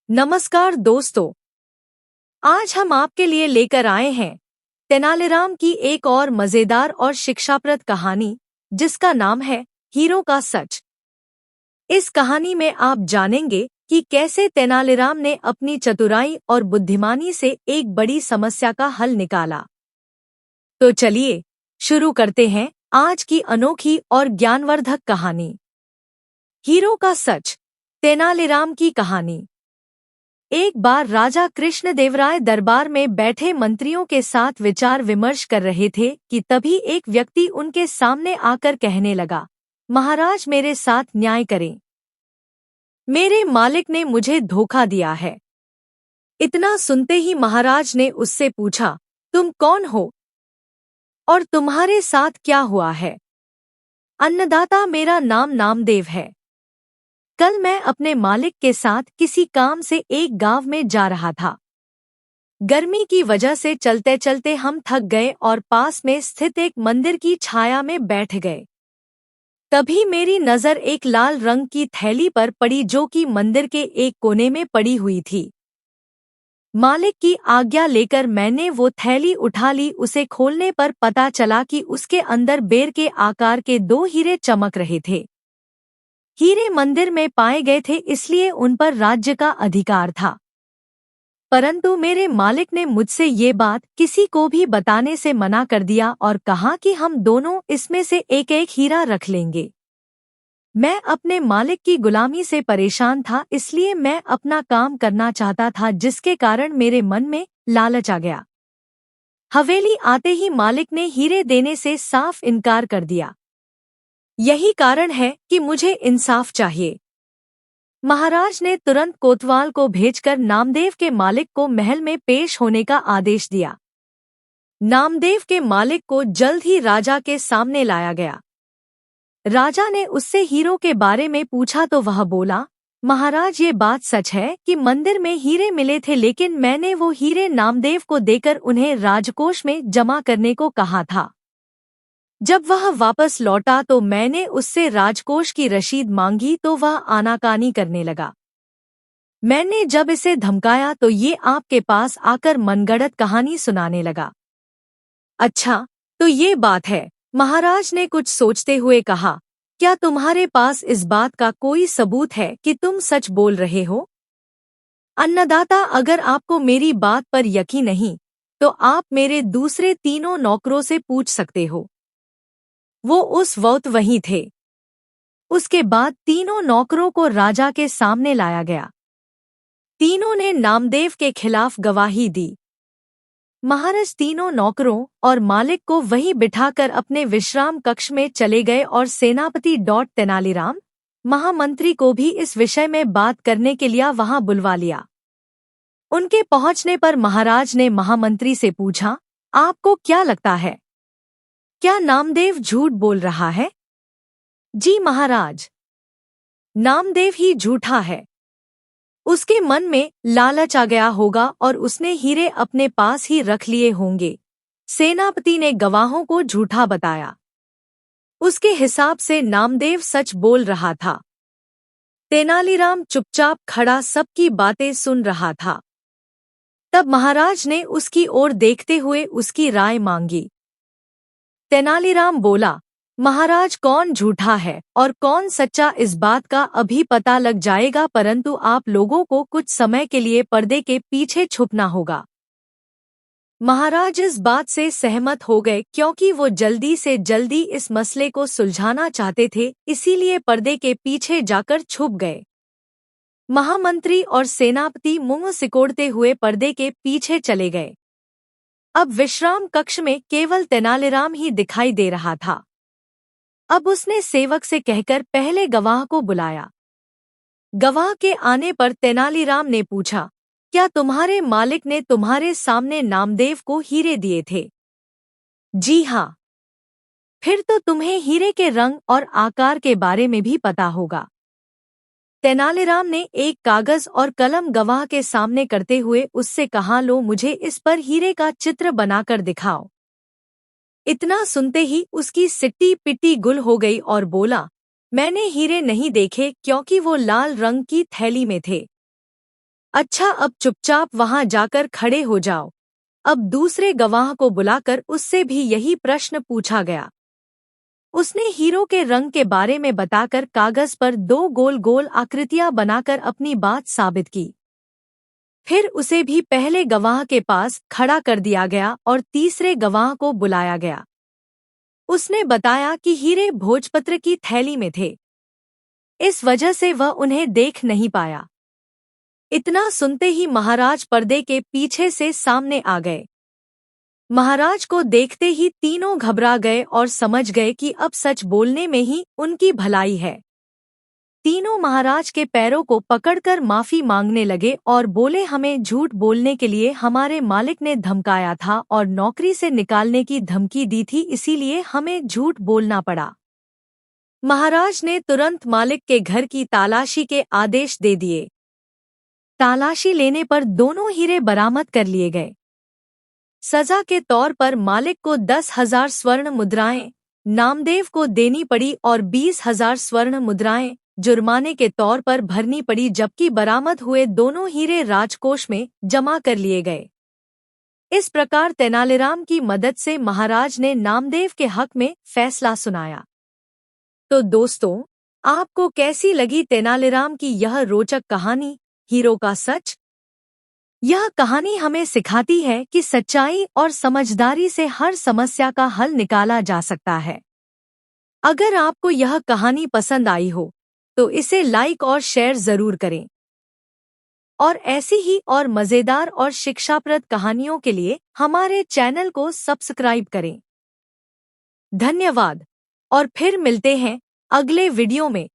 नमस्कार दोस्तों। आज हम आपके लिए लेकर आए हैं तेनालीराम की एक और मजेदार और शिक्षाप्रद कहानी, जिसका नाम है हीरो का सच। इस कहानी में आप जानेंगे कि कैसे तेनालीराम ने अपनी चतुराई और बुद्धिमानी से एक बड़ी समस्या का हल निकाला। तो चलिए शुरू करते हैं आज की अनोखी और ज्ञानवर्धक कहानी, हीरो का सच। तेनालीराम की कहानी। एक बार राजा कृष्णदेवराय दरबार में बैठे मंत्रियों के साथ विचार विमर्श कर रहे थे कि तभी एक व्यक्ति उनके सामने आकर कहने लगा, महाराज मेरे साथ न्याय करें। मेरे मालिक ने मुझे धोखा दिया है। इतना सुनते ही महाराज ने उससे पूछा, तुम कौन हो और तुम्हारे साथ क्या हुआ है? अन्नदाता, मेरा नाम नामदेव है। कल मैं अपने मालिक के साथ किसी काम से एक गांव में जा रहा था। गर्मी की वजह से चलते चलते हम थक गए और पास में स्थित एक मंदिर की छाया में बैठ गए। तभी मेरी नज़र एक लाल रंग की थैली पर पड़ी, जो कि मंदिर के एक कोने में पड़ी हुई थी। मालिक की आज्ञा लेकर मैंने वो थैली उठा ली। उसे खोलने पर पता चला कि उसके अंदर बेर के आकार के 2 हीरे चमक रहे थे। हीरे मंदिर में पाए गए थे, इसलिए उन पर राज्य का अधिकार था। परंतु मेरे मालिक ने मुझसे ये बात किसी को भी बताने से मना कर दिया और कहा कि हम दोनों इसमें से एक एक हीरा रख लेंगे। मैं अपने मालिक की गुलामी से परेशान था, इसलिए मैं अपना काम करना चाहता था, जिसके कारण मेरे मन में लालच आ गया। हवेली आते ही मालिक ने हीरे देने से साफ इनकार कर दिया। यही कारण है कि मुझे इंसाफ चाहिए। महाराज ने तुरंत कोतवाल को भेजकर नामदेव के मालिक को महल में पेश होने का आदेश दिया। नामदेव के मालिक को जल्द ही राजा के सामने लाया गया। राजा ने उससे हीरो के बारे में पूछा तो वह बोला, महाराज ये बात सच है कि मंदिर में हीरे मिले थे, लेकिन मैंने वो हीरे नामदेव को देकर उन्हें राजकोष में जमा करने को कहा था। जब वह वापस लौटा तो मैंने उससे राजकोष की रसीद मांगी तो वह आनाकानी करने लगा। मैंने जब इसे धमकाया तो ये आपके पास आकर मनगढ़ंत कहानी सुनाने लगा। अच्छा, तो ये बात है, महाराज ने कुछ सोचते हुए कहा। क्या तुम्हारे पास इस बात का कोई सबूत है कि तुम सच बोल रहे हो? अन्नदाता, अगर आपको मेरी बात पर यकीन नहीं तो आप मेरे दूसरे 3 नौकरों से पूछ सकते हो। वो उस वक्त वहीं थे। उसके बाद 3 नौकरों को राजा के सामने लाया गया। तीनों ने नामदेव के खिलाफ गवाही दी। महाराज 3 नौकरों और मालिक को वहीं बिठाकर अपने विश्राम कक्ष में चले गए और सेनापति तेनालीराम, महामंत्री को भी इस विषय में बात करने के लिए वहां बुलवा लिया। उनके पहुंचने पर महाराज ने महामंत्री से पूछा, आपको क्या लगता है, क्या नामदेव झूठ बोल रहा है? जी महाराज, नामदेव ही झूठा है। उसके मन में लालच आ गया होगा और उसने हीरे अपने पास ही रख लिए होंगे। सेनापति ने गवाहों को झूठा बताया। उसके हिसाब से नामदेव सच बोल रहा था। तेनालीराम चुपचाप खड़ा सबकी बातें सुन रहा था। तब महाराज ने उसकी ओर देखते हुए उसकी राय मांगी। तेनालीराम बोला, महाराज, कौन झूठा है और कौन सच्चा इस बात का अभी पता लग जाएगा, परंतु आप लोगों को कुछ समय के लिए पर्दे के पीछे छुपना होगा। महाराज इस बात से सहमत हो गए, क्योंकि वो जल्दी से जल्दी इस मसले को सुलझाना चाहते थे, इसीलिए पर्दे के पीछे जाकर छुप गए। महामंत्री और सेनापति मुंह सिकोड़ते हुए पर्दे के पीछे चले गए। अब विश्राम कक्ष में केवल तेनालीराम ही दिखाई दे रहा था। अब उसने सेवक से कहकर पहले गवाह को बुलाया। गवाह के आने पर तेनालीराम ने पूछा, क्या तुम्हारे मालिक ने तुम्हारे सामने नामदेव को हीरे दिए थे? जी हाँ। फिर तो तुम्हें हीरे के रंग और आकार के बारे में भी पता होगा। तेनालीराम ने एक कागज और कलम गवाह के सामने करते हुए उससे कहा, लो, मुझे इस पर हीरे का चित्र बनाकर दिखाओ। इतना सुनते ही उसकी सिट्टी पिट्टी गुल हो गई और बोला, मैंने हीरे नहीं देखे, क्योंकि वो लाल रंग की थैली में थे। अच्छा, अब चुपचाप वहां जाकर खड़े हो जाओ। अब दूसरे गवाह को बुलाकर उससे भी यही प्रश्न पूछा गया। उसने हीरो के रंग के बारे में बताकर कागज पर 2 गोल गोल आकृतियां बनाकर अपनी बात साबित की। फिर उसे भी पहले गवाह के पास खड़ा कर दिया गया और तीसरे गवाह को बुलाया गया। उसने बताया कि हीरे भोजपत्र की थैली में थे, इस वजह से वह उन्हें देख नहीं पाया। इतना सुनते ही महाराज पर्दे के पीछे से सामने आ गए। महाराज को देखते ही तीनों घबरा गए और समझ गए कि अब सच बोलने में ही उनकी भलाई है। तीनों महाराज के पैरों को पकड़कर माफी मांगने लगे और बोले, हमें झूठ बोलने के लिए हमारे मालिक ने धमकाया था और नौकरी से निकालने की धमकी दी थी, इसीलिए हमें झूठ बोलना पड़ा। महाराज ने तुरंत मालिक के घर की तलाशी के आदेश दे दिए। तलाशी लेने पर दोनों हीरे बरामद कर लिए गए। सजा के तौर पर मालिक को 10,000 स्वर्ण मुद्राएं नामदेव को देनी पड़ी और 20,000 स्वर्ण मुद्राएं जुर्माने के तौर पर भरनी पड़ी, जबकि बरामद हुए दोनों हीरे राजकोष में जमा कर लिए गए। इस प्रकार तेनालीराम की मदद से महाराज ने नामदेव के हक में फैसला सुनाया। तो दोस्तों, आपको कैसी लगी तेनालीराम की यह रोचक कहानी, हीरो का सच? यह कहानी हमें सिखाती है कि सच्चाई और समझदारी से हर समस्या का हल निकाला जा सकता है। अगर आपको यह कहानी पसंद आई हो तो इसे लाइक और शेयर जरूर करें और ऐसी ही और मजेदार और शिक्षाप्रद कहानियों के लिए हमारे चैनल को सब्सक्राइब करें। धन्यवाद और फिर मिलते हैं अगले वीडियो में।